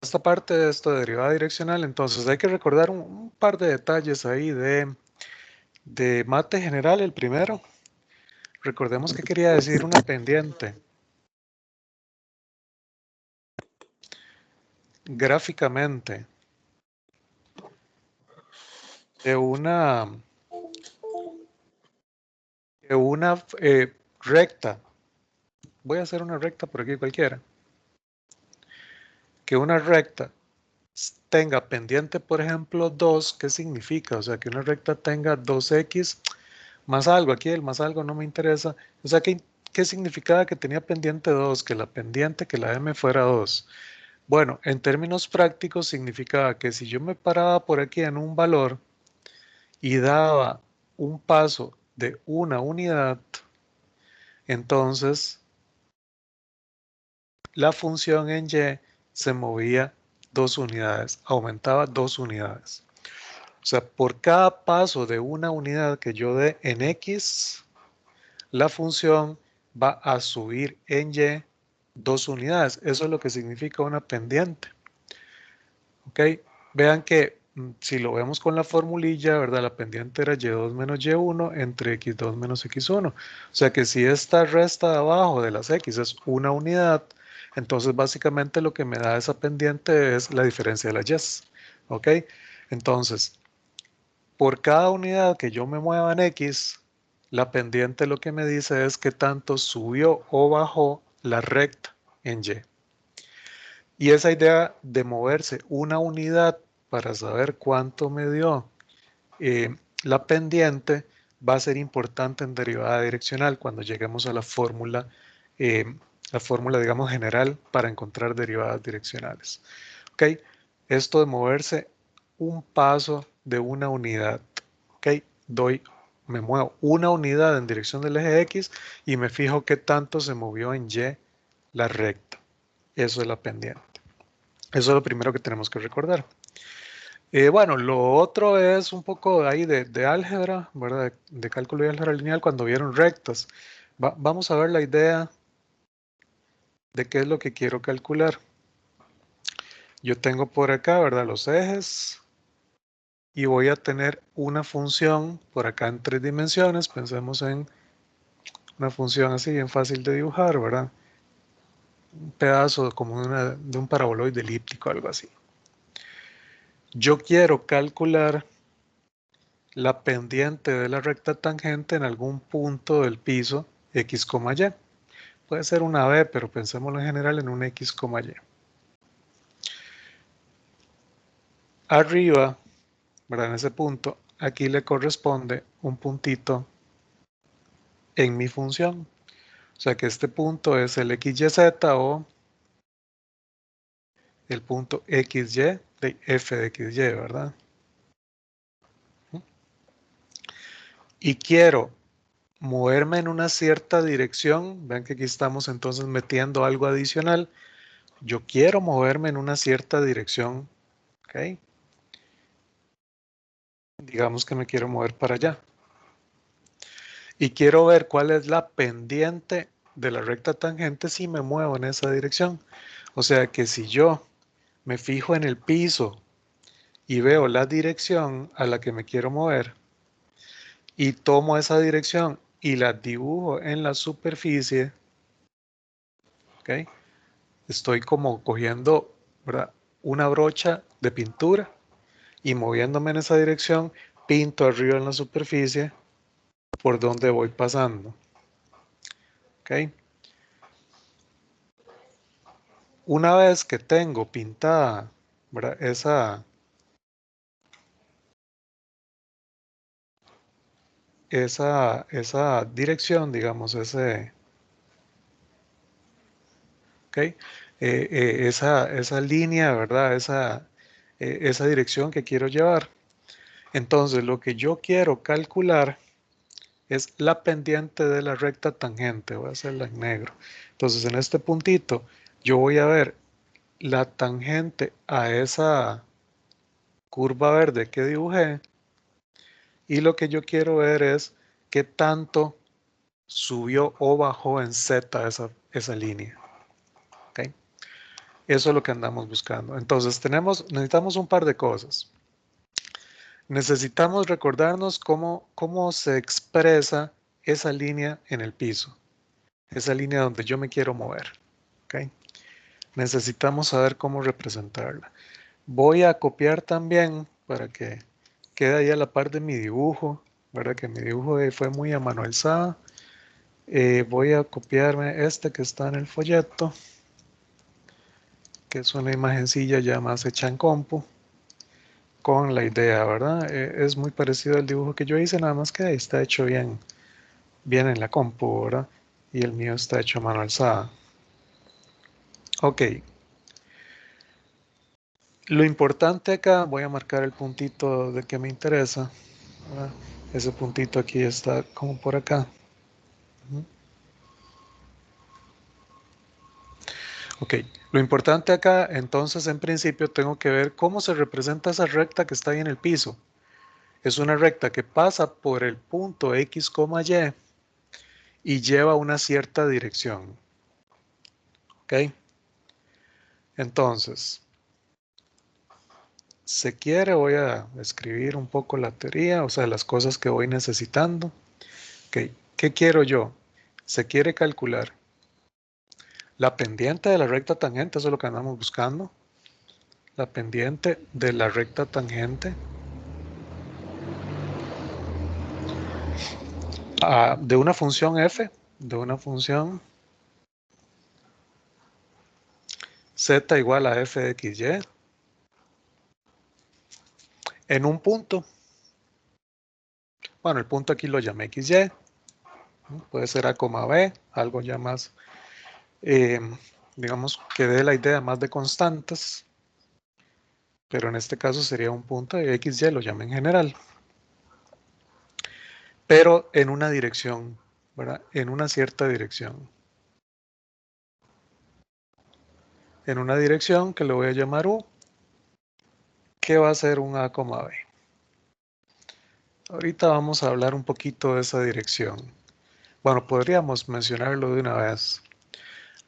esta parte de esto de derivada direccional, entonces hay que recordar un par de detalles ahí de mate general, el primero. Recordemos que quería decir una pendiente. Gráficamente de una recta. Voy a hacer una recta por aquí cualquiera. Que una recta tenga pendiente, por ejemplo, 2, ¿qué significa? O sea, que una recta tenga 2x más algo. Aquí el más algo no me interesa. O sea, ¿qué significaba que tenía pendiente 2? Que la pendiente, que la m fuera 2. Bueno, en términos prácticos significaba que si yo me paraba por aquí en un valor y daba un paso de una unidad, entonces la función en y se movía 2 unidades, aumentaba 2 unidades. O sea, por cada paso de una unidad que yo dé en x, la función va a subir en y 2 unidades. Eso es lo que significa una pendiente. ¿Ok? Vean que si lo vemos con la formulilla, ¿verdad? La pendiente era y2 menos y1 entre x2 menos x1. O sea que si esta resta de abajo de las x es una unidad, entonces básicamente lo que me da esa pendiente es la diferencia de las y. ¿Ok? Entonces, por cada unidad que yo me mueva en x, la pendiente lo que me dice es qué tanto subió o bajó la recta en y. Y esa idea de moverse una unidad para saber cuánto me dio la pendiente va a ser importante en derivada direccional cuando lleguemos a la fórmula, digamos, general para encontrar derivadas direccionales. ¿Ok? Esto de moverse un paso de una unidad. ¿Ok? Me muevo una unidad en dirección del eje X y me fijo qué tanto se movió en Y la recta. Eso es la pendiente. Eso es lo primero que tenemos que recordar. Bueno, lo otro es un poco ahí de álgebra, ¿verdad? De cálculo de álgebra lineal cuando vieron rectas. Vamos a ver la idea de qué es lo que quiero calcular. Yo tengo por acá, ¿verdad? Los ejes y voy a tener una función por acá en 3 dimensiones. Pensemos en una función así bien fácil de dibujar, ¿verdad? Un pedazo como de un paraboloide elíptico, algo así. Yo quiero calcular la pendiente de la recta tangente en algún punto del piso x, y. Puede ser una b, pero pensémoslo en general en un x, y. Arriba, ¿verdad? En ese punto, aquí le corresponde un puntito en mi función. O sea que este punto es el xyz o el punto xy de f de xy, ¿verdad? Y quiero moverme en una cierta dirección. Vean que aquí estamos entonces metiendo algo adicional. Yo quiero moverme en una cierta dirección, ¿ok? Digamos que me quiero mover para allá. Y quiero ver cuál es la pendiente de la recta tangente si me muevo en esa dirección. O sea que si yo me fijo en el piso y veo la dirección a la que me quiero mover y tomo esa dirección y la dibujo en la superficie, ¿ok? Estoy como cogiendo, ¿verdad?, una brocha de pintura y moviéndome en esa dirección, pinto arriba en la superficie por donde voy pasando. ¿Ok? Una vez que tengo pintada, ¿verdad?, esa dirección, digamos, ¿ok? Esa línea, ¿verdad? Esa dirección que quiero llevar. Entonces, lo que yo quiero calcular es la pendiente de la recta tangente. Voy a hacerla en negro. Entonces, en este puntito, yo voy a ver la tangente a esa curva verde que dibujé. Y lo que yo quiero ver es qué tanto subió o bajó en Z esa línea. ¿Okay? Eso es lo que andamos buscando. Entonces necesitamos un par de cosas. Necesitamos recordarnos cómo se expresa esa línea en el piso. Esa línea donde yo me quiero mover. ¿Okay? Necesitamos saber cómo representarla. Voy a copiar también para que quede ahí a la par de mi dibujo, ¿verdad? Que mi dibujo fue muy a mano alzada. Voy a copiarme este que está en el folleto, que es una imagencilla ya más hecha en compu, con la idea, ¿verdad? Es muy parecido al dibujo que yo hice, nada más que ahí está hecho bien en la compu, ¿verdad? Y el mío está hecho a mano alzada. Ok. Lo importante acá, voy a marcar el puntito de que me interesa, ¿verdad? Ese puntito aquí está como por acá. Ok, lo importante acá, entonces en principio tengo que ver cómo se representa esa recta que está ahí en el piso. Es una recta que pasa por el punto X, Y lleva una cierta dirección. Ok, entonces, si quiere voy a escribir un poco la teoría, o sea, las cosas que voy necesitando. Ok, ¿qué quiero yo? Se quiere calcular la pendiente de la recta tangente, eso es lo que andamos buscando. La pendiente de la recta tangente de una función f, de una función z igual a f de xy en un punto. Bueno, el punto aquí lo llamé xy, ¿no? Puede ser a, b, algo ya más, digamos que dé la idea más de constantes, pero en este caso sería un punto y xy lo llama en general, pero en una dirección, ¿verdad? En una cierta dirección. En una dirección que le voy a llamar u, que va a ser un a, b. Ahorita vamos a hablar un poquito de esa dirección. Bueno, podríamos mencionarlo de una vez.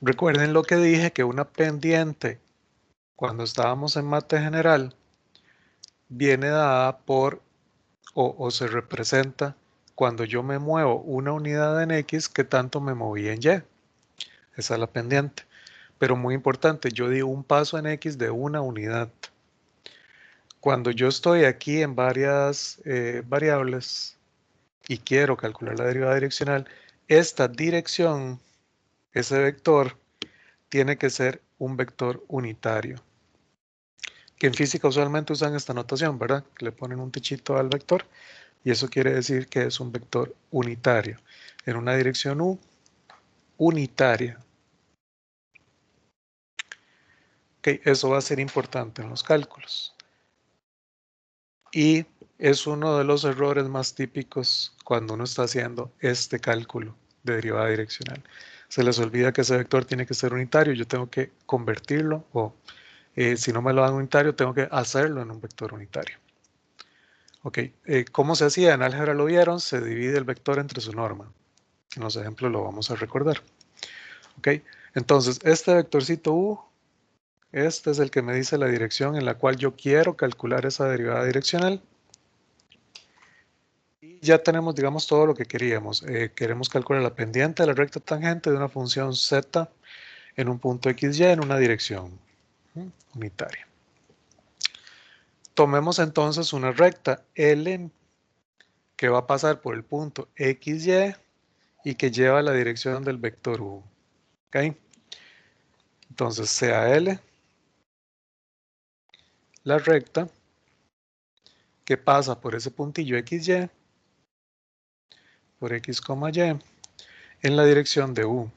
Recuerden lo que dije, que una pendiente, cuando estábamos en mate general, viene dada por, o se representa, cuando yo me muevo una unidad en X, que tanto me moví en Y. Esa es la pendiente. Pero muy importante, yo di un paso en X de una unidad. Cuando yo estoy aquí en varias variables y quiero calcular la derivada direccional, esta dirección, ese vector, tiene que ser un vector unitario. Que en física usualmente usan esta notación, ¿verdad? Que le ponen un techito al vector y eso quiere decir que es un vector unitario. En una dirección U, unitaria. Ok, eso va a ser importante en los cálculos. Y es uno de los errores más típicos cuando uno está haciendo este cálculo de derivada direccional. Se les olvida que ese vector tiene que ser unitario, yo tengo que convertirlo o si no me lo dan unitario, tengo que hacerlo en un vector unitario. Ok, ¿cómo se hacía? En álgebra lo vieron, se divide el vector entre su norma. En los ejemplos lo vamos a recordar. Ok, entonces este vectorcito u, este es el que me dice la dirección en la cual yo quiero calcular esa derivada direccional. Y ya tenemos, digamos, todo lo que queríamos. Queremos calcular la pendiente de la recta tangente de una función z en un punto xy en una dirección unitaria. Tomemos entonces una recta L que va a pasar por el punto xy y que lleva la dirección del vector u. ¿Okay? Entonces sea L la recta que pasa por ese puntillo xy, por x, y, en la dirección de u.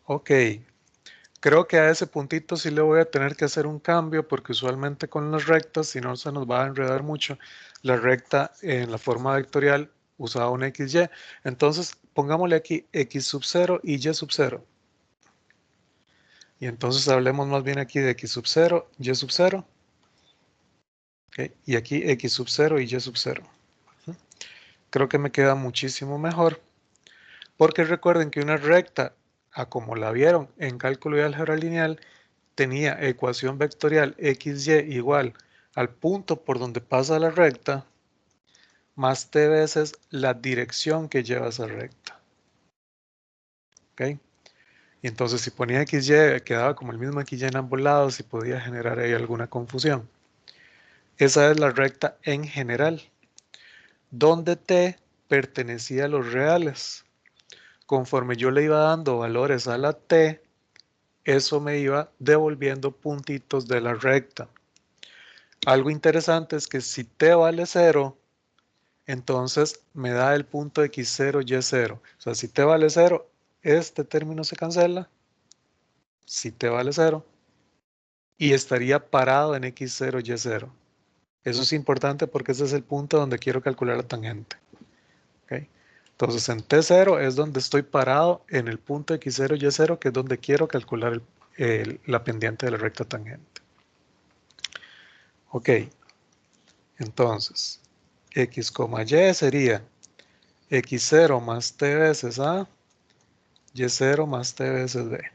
Ok, creo que a ese puntito sí le voy a tener que hacer un cambio porque usualmente con las rectas, si no se nos va a enredar mucho, la recta en la forma vectorial usaba un xy. Entonces pongámosle aquí x sub 0 y y sub 0. Y entonces hablemos más bien aquí de x sub 0, y sub 0. ¿Okay? Y aquí x sub 0 y y sub 0. Creo que me queda muchísimo mejor Porque recuerden que una recta, a como la vieron en cálculo de álgebra lineal, tenía ecuación vectorial xy igual al punto por donde pasa la recta, más t veces la dirección que lleva esa recta. ¿Ok? Y entonces si ponía xy, quedaba como el mismo xy en ambos lados y podía generar ahí alguna confusión. Esa es la recta en general, donde t pertenecía a los reales. Conforme yo le iba dando valores a la t, eso me iba devolviendo puntitos de la recta. Algo interesante es que si t vale 0, entonces me da el punto x0, y0. O sea, si t vale 0, este término se cancela, si t vale 0, y estaría parado en x0, y0. Eso es importante porque ese es el punto donde quiero calcular la tangente. ¿Okay? Entonces en T0 es donde estoy parado en el punto x0, y0, que es donde quiero calcular la pendiente de la recta tangente. Ok, entonces x, y sería x0 más t veces a, y0 más t veces b.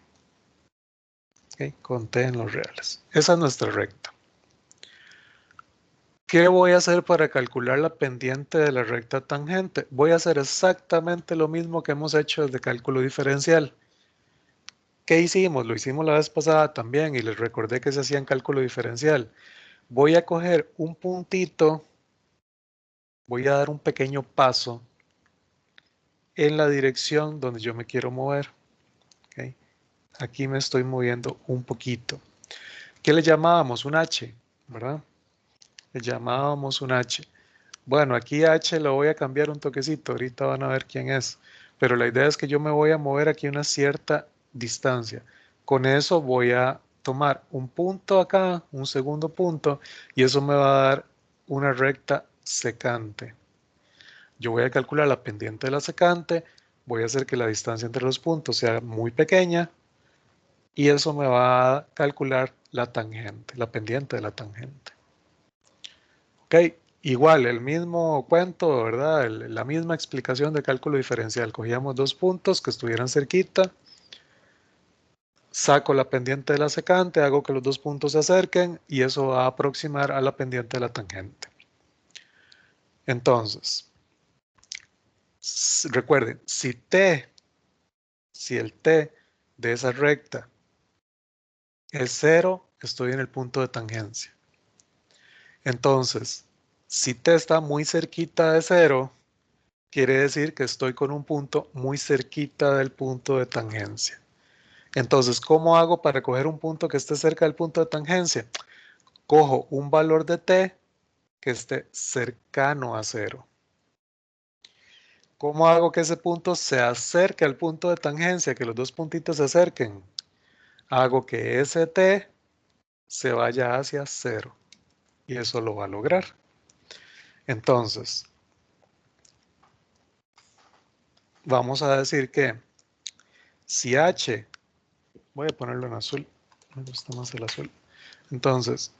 Okay, con t en los reales. Esa es nuestra recta. ¿Qué voy a hacer para calcular la pendiente de la recta tangente? Voy a hacer exactamente lo mismo que hemos hecho desde cálculo diferencial. ¿Qué hicimos? Lo hicimos la vez pasada también y les recordé que se hacía en cálculo diferencial. Voy a coger un puntito, voy a dar un pequeño paso en la dirección donde yo me quiero mover. ¿Okay? Aquí me estoy moviendo un poquito. ¿Qué le llamábamos? Un H, ¿verdad? Le llamábamos un H. Bueno, aquí H lo voy a cambiar un toquecito, ahorita van a ver quién es. Pero la idea es que yo me voy a mover aquí una cierta distancia. Con eso voy a tomar un punto acá, un segundo punto, y eso me va a dar una recta secante. Yo voy a calcular la pendiente de la secante, voy a hacer que la distancia entre los puntos sea muy pequeña, y eso me va a calcular la tangente, la pendiente de la tangente. Ok, igual, el mismo cuento, ¿verdad? La misma explicación de cálculo diferencial. Cogíamos dos puntos que estuvieran cerquita, saco la pendiente de la secante, hago que los dos puntos se acerquen y eso va a aproximar a la pendiente de la tangente. Entonces, recuerden, si el t de esa recta es 0, estoy en el punto de tangencia. Entonces, si t está muy cerquita de 0, quiere decir que estoy con un punto muy cerquita del punto de tangencia. Entonces, ¿cómo hago para coger un punto que esté cerca del punto de tangencia? Cojo un valor de t que esté cercano a 0. ¿Cómo hago que ese punto se acerque al punto de tangencia, que los dos puntitos se acerquen? Hago que ese t se vaya hacia 0 y eso lo va a lograr. Entonces, vamos a decir que si h, voy a ponerlo en azul, me gusta más el azul. Entonces,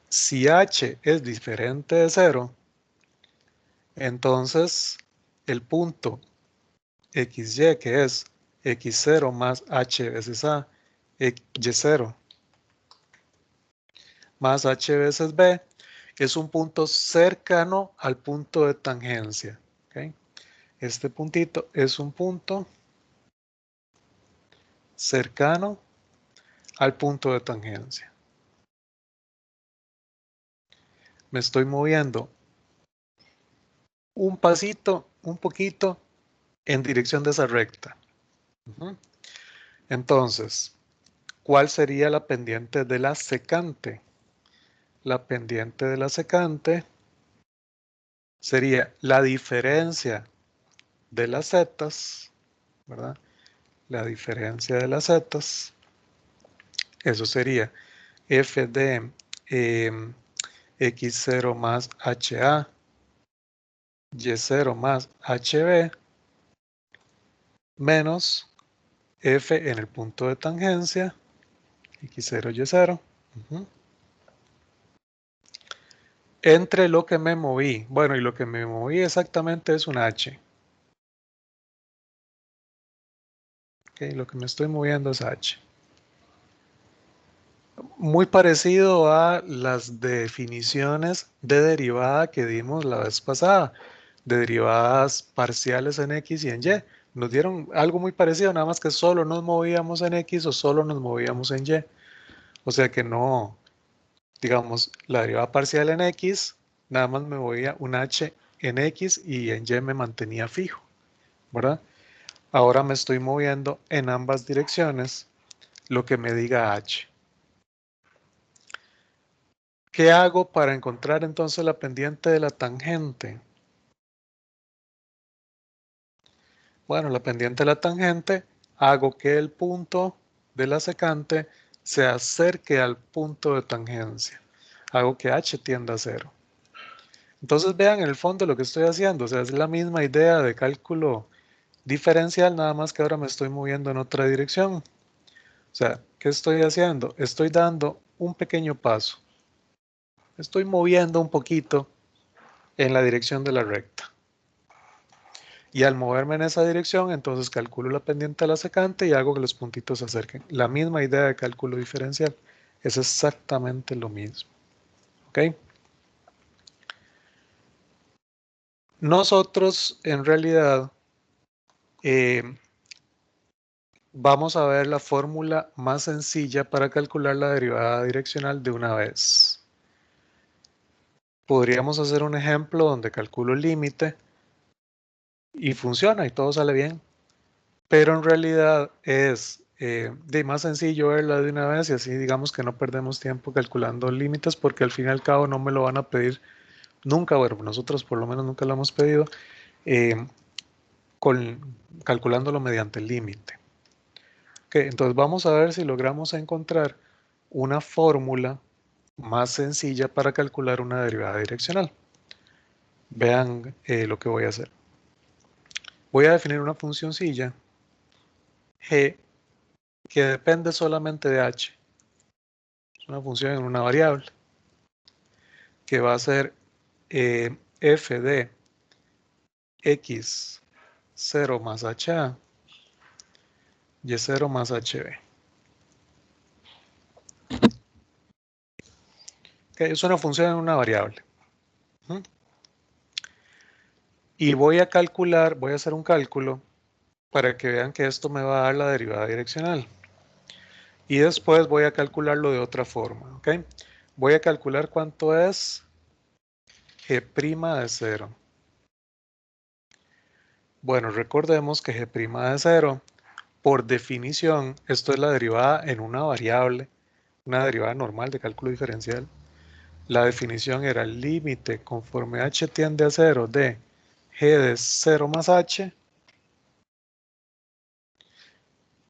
si h es diferente de 0, entonces el punto xy, que es x0 más h veces a, y0 más h veces b, es un punto cercano al punto de tangencia. ¿Okay? Este puntito es un punto cercano al punto de tangencia. Me estoy moviendo un pasito, un poquito, en dirección de esa recta. Entonces, ¿cuál sería la pendiente de la secante? La pendiente de la secante sería la diferencia de las zetas, ¿verdad? La diferencia de las zetas, eso sería f de x0 más ha, y0 más hb, menos f en el punto de tangencia, x0, y0, entre lo que me moví. Bueno, y lo que me moví exactamente es un h. Ok, lo que me estoy moviendo es h. Muy parecido a las definiciones de derivada que dimos la vez pasada, de derivadas parciales en x y en y. Nos dieron algo muy parecido, nada más que solo nos movíamos en x o solo nos movíamos en y. O sea que no, digamos, la derivada parcial en x, nada más me movía un h en x y en y me mantenía fijo, ¿verdad? Ahora me estoy moviendo en ambas direcciones, lo que me diga h. ¿Qué hago para encontrar entonces la pendiente de la tangente? Bueno, la pendiente de la tangente, hago que el punto de la secante se acerque al punto de tangencia. Hago que h tienda a 0. Entonces vean en el fondo lo que estoy haciendo, o sea, es la misma idea de cálculo diferencial, nada más que ahora me estoy moviendo en otra dirección. O sea, ¿qué estoy haciendo? Estoy dando un pequeño paso. Estoy moviendo un poquito en la dirección de la recta. Y al moverme en esa dirección, entonces calculo la pendiente de la secante y hago que los puntitos se acerquen. La misma idea de cálculo diferencial es exactamente lo mismo. ¿Ok? Nosotros, en realidad, vamos a ver la fórmula más sencilla para calcular la derivada direccional de una vez. Podríamos hacer un ejemplo donde calculo el límite y funciona y todo sale bien. Pero en realidad es de más sencillo verla de una vez y así digamos que no perdemos tiempo calculando límites porque al fin y al cabo no me lo van a pedir nunca, bueno, nosotros por lo menos nunca lo hemos pedido, eh, calculándolo mediante el límite. Okay, entonces vamos a ver si logramos encontrar una fórmula más sencilla para calcular una derivada direccional. Vean lo que voy a hacer. Voy a definir una funcioncilla g que depende solamente de h. Es una función en una variable que va a ser f de x0 más ha y0 más hb. Okay, es una función en una variable. Y voy a calcular, voy a hacer un cálculo para que vean que esto me va a dar la derivada direccional. Y después voy a calcularlo de otra forma. ¿Okay? Voy a calcular cuánto es g' de 0. Bueno, recordemos que g' de 0, por definición, esto es la derivada en una variable, una derivada normal de cálculo diferencial. La definición era el límite conforme h tiende a 0 de g de 0 más h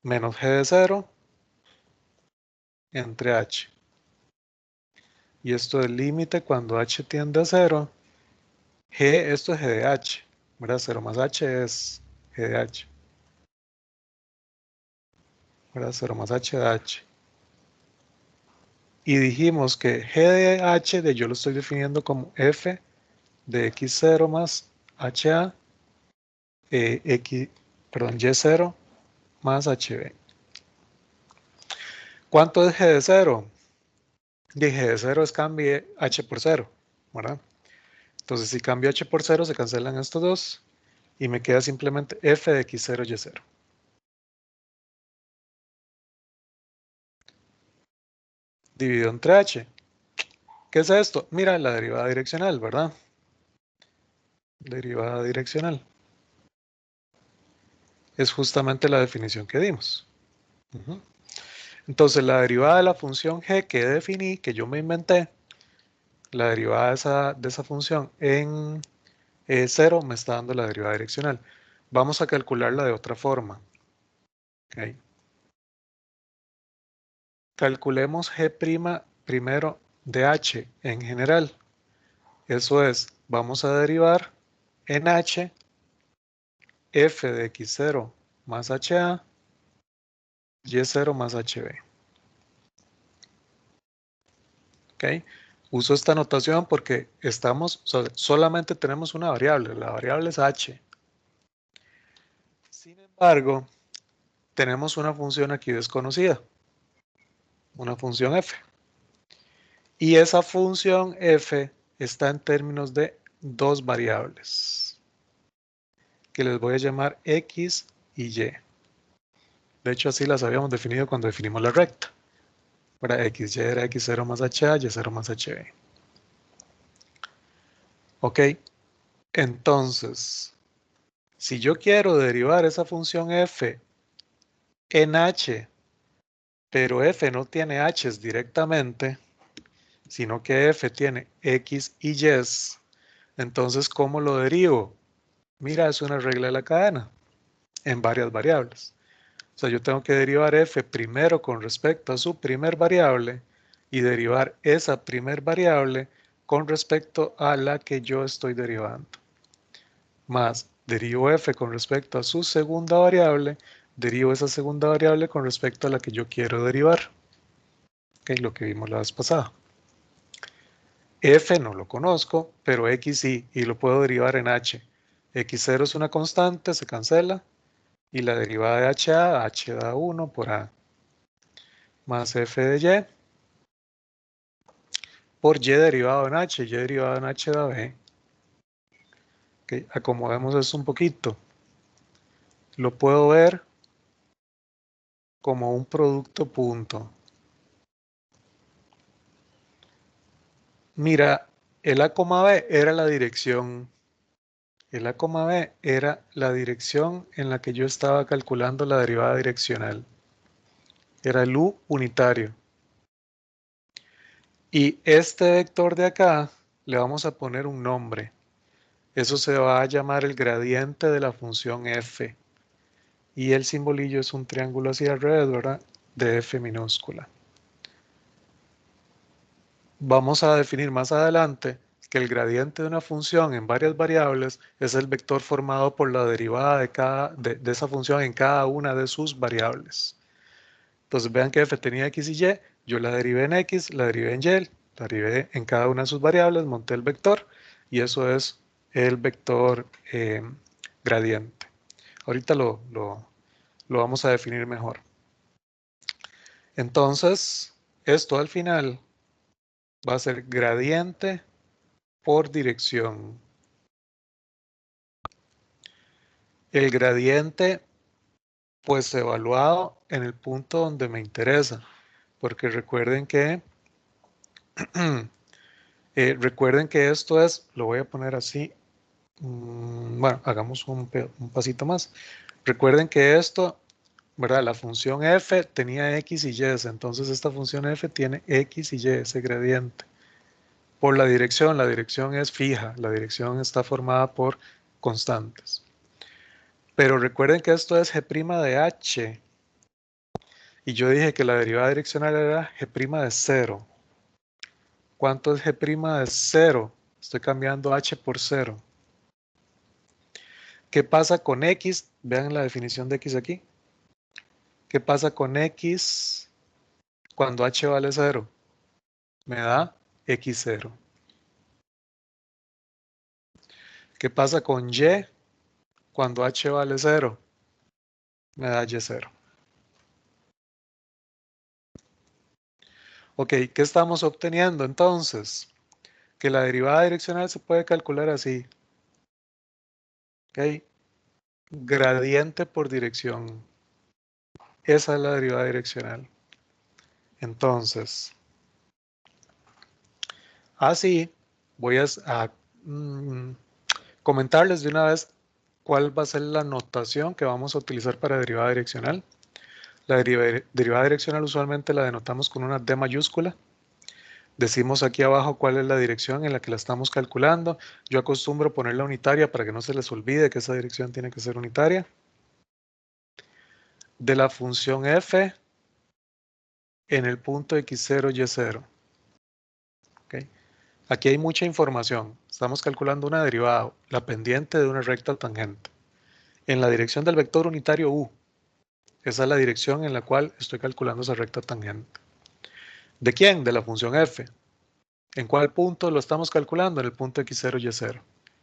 menos g de 0 entre h. Y esto es el límite cuando h tiende a 0. G, esto es g de h, ¿verdad? 0 más h es g de h, ¿verdad? 0 más h de h. Y dijimos que g de h, yo lo estoy definiendo como f de x0 más ha, y0 más hb. ¿Cuánto es g de 0? Y g de 0 es cambie h por 0, ¿verdad? Entonces si cambio h por 0 se cancelan estos dos y me queda simplemente f de x0 y0. Dividido entre h. ¿Qué es esto? Mira la derivada direccional, ¿verdad? Derivada direccional. Es justamente la definición que dimos. Entonces la derivada de la función g que definí, que yo me inventé, la derivada de esa función en 0 me está dando la derivada direccional. Vamos a calcularla de otra forma. Okay. Calculemos g' primero de h en general. Eso es, vamos a derivar en h f de x0 más ha y0 más hb. ¿Okay? Uso esta notación porque solamente tenemos una variable, la variable es h. Sin embargo, tenemos una función aquí desconocida, una función f. Y esa función f está en términos de dos variables, que les voy a llamar x y y. De hecho, así las habíamos definido cuando definimos la recta. Para xy era x0 más ha, y0 más hb. Ok, entonces, si yo quiero derivar esa función f en h, pero f no tiene h's directamente, sino que f tiene x y y, entonces, ¿cómo lo derivo? Mira, es una regla de la cadena en varias variables. O sea, yo tengo que derivar f primero con respecto a su primer variable y derivar esa primer variable con respecto a la que yo estoy derivando. Más derivo f con respecto a su segunda variable, derivo esa segunda variable con respecto a la que yo quiero derivar. Que es lo que vimos la vez pasada. F no lo conozco, pero X sí, y lo puedo derivar en H. X0 es una constante, se cancela, y la derivada de HA, H da 1 por A, más F de Y, por Y derivado en H, Y derivado en H da B. Okay, acomodemos eso un poquito. Lo puedo ver como un producto punto. Mira, el A, B era la dirección. El A, B era la dirección en la que yo estaba calculando la derivada direccional. Era el U unitario. Y este vector de acá le vamos a poner un nombre. Eso se va a llamar el gradiente de la función f. Y el simbolillo es un triángulo hacia alrededor, ¿verdad? De f minúscula. Vamos a definir más adelante que el gradiente de una función en varias variables es el vector formado por la derivada de esa función en cada una de sus variables. Entonces vean que f tenía x y y, yo la derivé en x, la derivé en y, la derivé en cada una de sus variables, monté el vector y eso es el vector gradiente. Ahorita lo vamos a definir mejor. Entonces, esto al final va a ser gradiente por dirección. El gradiente, pues evaluado en el punto donde me interesa, porque recuerden que esto es, lo voy a poner así, bueno, hagamos un pasito más. Recuerden que esto, ¿verdad? La función f tenía x y y, entonces esta función f tiene x y y, ese gradiente. Por la dirección es fija, la dirección está formada por constantes. Pero recuerden que esto es g' de h, y yo dije que la derivada direccional era g' de 0. ¿Cuánto es g' de 0? Estoy cambiando h por 0. ¿Qué pasa con x? Vean la definición de x aquí. ¿Qué pasa con x cuando h vale 0? Me da x0. ¿Qué pasa con y cuando h vale 0? Me da y0. Ok, ¿qué estamos obteniendo entonces? Que la derivada direccional se puede calcular así. Ok, gradiente por dirección. Esa es la derivada direccional. Entonces, así voy a comentarles de una vez cuál va a ser la notación que vamos a utilizar para derivada direccional. La derivada direccional usualmente la denotamos con una D mayúscula. Decimos aquí abajo cuál es la dirección en la que la estamos calculando. Yo acostumbro ponerla unitaria para que no se les olvide que esa dirección tiene que ser unitaria. De la función f en el punto x0, y0. ¿Okay? Aquí hay mucha información. Estamos calculando una derivada, la pendiente de una recta tangente. En la dirección del vector unitario u. Esa es la dirección en la cual estoy calculando esa recta tangente. ¿De quién? De la función f. ¿En cuál punto lo estamos calculando? En el punto x0, y0.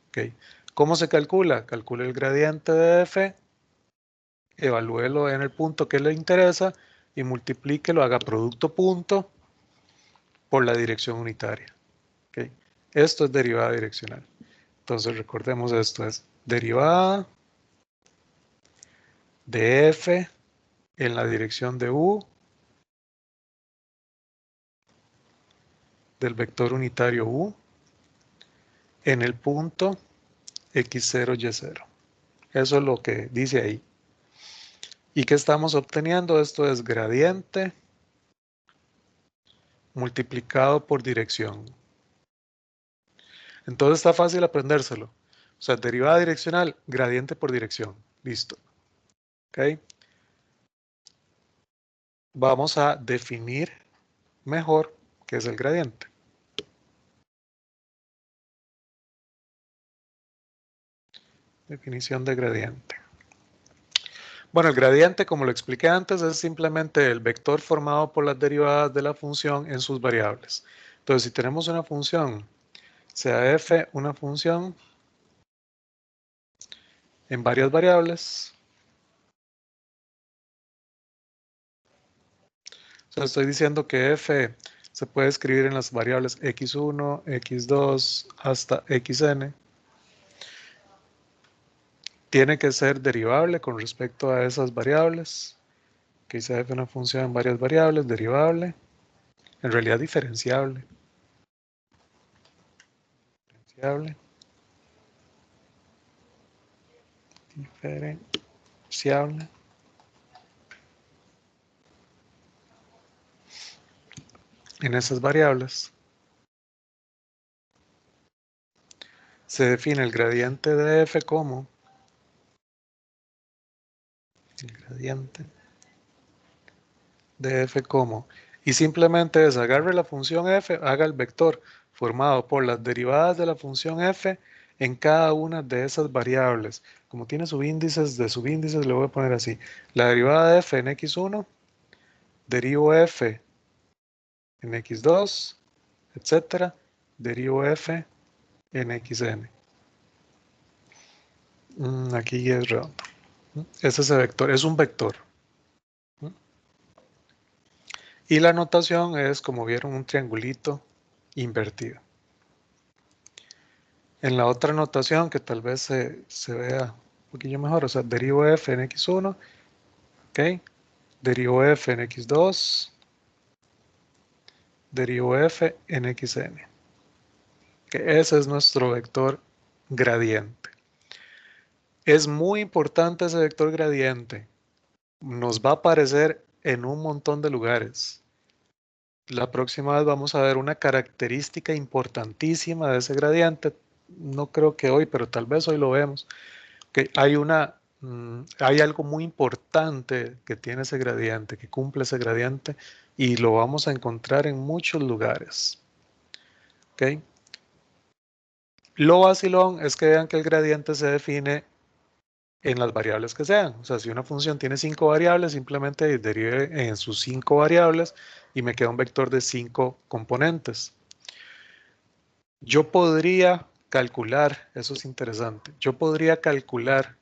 ¿Okay? ¿Cómo se calcula? Calcula el gradiente de f evalúelo en el punto que le interesa y multiplíquelo, haga producto punto por la dirección unitaria. ¿Okay? Esto es derivada direccional. Entonces recordemos esto, es derivada de f en la dirección de u del vector unitario u en el punto x0, y0. Eso es lo que dice ahí. ¿Y qué estamos obteniendo? Esto es gradiente multiplicado por dirección. Entonces está fácil aprendérselo. O sea, derivada direccional, gradiente por dirección. Listo. ¿Ok? Vamos a definir mejor qué es el gradiente. Definición de gradiente. Bueno, el gradiente, como lo expliqué antes, es simplemente el vector formado por las derivadas de la función en sus variables. Entonces, si tenemos una función, sea f una función en varias variables, o sea, estoy diciendo que f se puede escribir en las variables x1, x2 hasta xn. Tiene que ser derivable con respecto a esas variables. Que dice f una función en varias variables, derivable. En realidad diferenciable. Diferenciable. Diferenciable. En esas variables se define el gradiente de f como el gradiente de f como, y simplemente es agarre la función f, haga el vector formado por las derivadas de la función f en cada una de esas variables. Como tiene subíndices de subíndices, le voy a poner así. La derivada de f en x1, derivo f en x2, etcétera, derivo f en xn. Aquí es redondo. Ese es el vector, es un vector. Y la notación es, como vieron, un triangulito invertido. En la otra notación, que tal vez se vea un poquillo mejor, o sea, derivo f en x1, ¿ok? Derivo f en x2, derivo f en xn. Que ese es nuestro vector gradiente. Es muy importante ese vector gradiente. Nos va a aparecer en un montón de lugares. La próxima vez vamos a ver una característica importantísima de ese gradiente. No creo que hoy, pero tal vez hoy lo vemos. Que hay algo muy importante que tiene ese gradiente, que cumple ese gradiente, y lo vamos a encontrar en muchos lugares. ¿Ok? Lo vacilón es que vean que el gradiente se define en las variables que sean. O sea, si una función tiene 5 variables, simplemente derive en sus 5 variables y me queda un vector de 5 componentes. Yo podría calcular, eso es interesante, yo podría calcular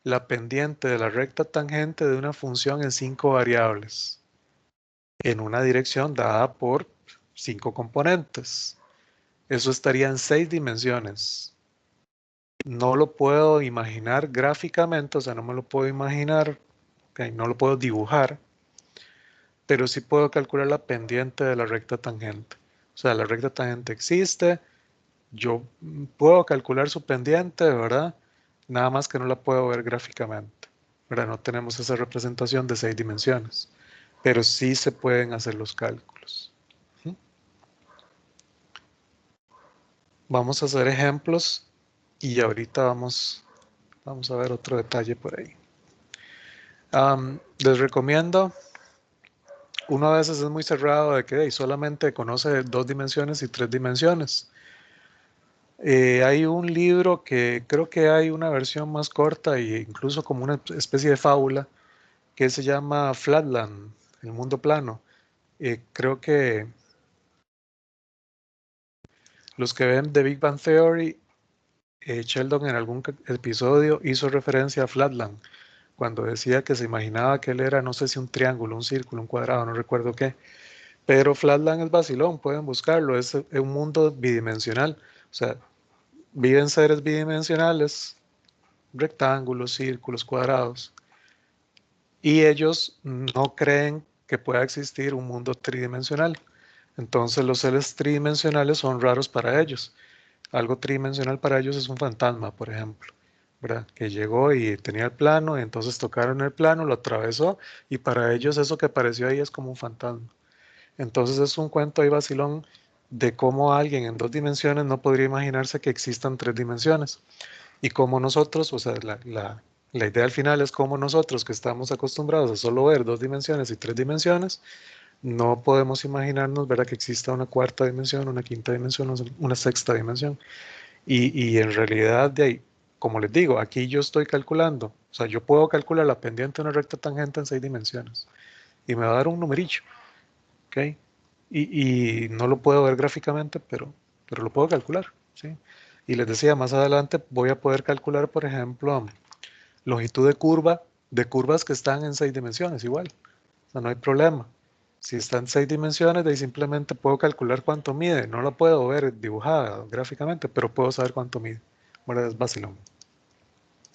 la pendiente de la recta tangente de una función en 5 variables en una dirección dada por 5 componentes. Eso estaría en 6 dimensiones. No lo puedo imaginar gráficamente, o sea, no me lo puedo imaginar, okay, no lo puedo dibujar, pero sí puedo calcular la pendiente de la recta tangente. O sea, la recta tangente existe, yo puedo calcular su pendiente, ¿verdad? Nada más que no la puedo ver gráficamente, ¿verdad? No tenemos esa representación de 6 dimensiones, pero sí se pueden hacer los cálculos. Vamos a hacer ejemplos y ahorita vamos a ver otro detalle por ahí. Les recomiendo, uno a veces es muy cerrado de que solamente conoce 2 dimensiones y 3 dimensiones. Hay un libro que creo que hay una versión más corta e incluso como una especie de fábula que se llama Flatland, el mundo plano. Creo que los que ven The Big Bang Theory, Sheldon en algún episodio hizo referencia a Flatland. cuando decía que se imaginaba que él era, no sé si un triángulo, un círculo, un cuadrado, no recuerdo qué. Pero Flatland es vacilón, pueden buscarlo, es un mundo bidimensional. O sea, viven seres bidimensionales, rectángulos, círculos, cuadrados, y ellos no creen que pueda existir un mundo tridimensional. Entonces los seres tridimensionales son raros para ellos. Algo tridimensional para ellos es un fantasma, por ejemplo, ¿verdad? Que llegó y tenía el plano, y entonces tocaron el plano, lo atravesó, y para ellos eso que apareció ahí es como un fantasma. Entonces es un cuento ahí vacilón de cómo alguien en 2 dimensiones no podría imaginarse que existan 3 dimensiones. Y cómo nosotros, o sea, la idea al final es cómo nosotros que estamos acostumbrados a solo ver 2 dimensiones y 3 dimensiones, no podemos imaginarnos, ¿verdad?, que exista una cuarta dimensión, una quinta dimensión, una sexta dimensión. Y en realidad, de ahí, como les digo, aquí yo estoy calculando, o sea, yo puedo calcular la pendiente de una recta tangente en 6 dimensiones y me va a dar un numerillo, ¿ok? Y no lo puedo ver gráficamente, pero lo puedo calcular, ¿sí? Y les decía, más adelante voy a poder calcular, por ejemplo, longitud de curva de curvas que están en 6 dimensiones, igual. O sea, no hay problema. Si está en 6 dimensiones, de ahí simplemente puedo calcular cuánto mide. No lo puedo ver dibujada gráficamente, pero puedo saber cuánto mide. Bueno, es vacilón.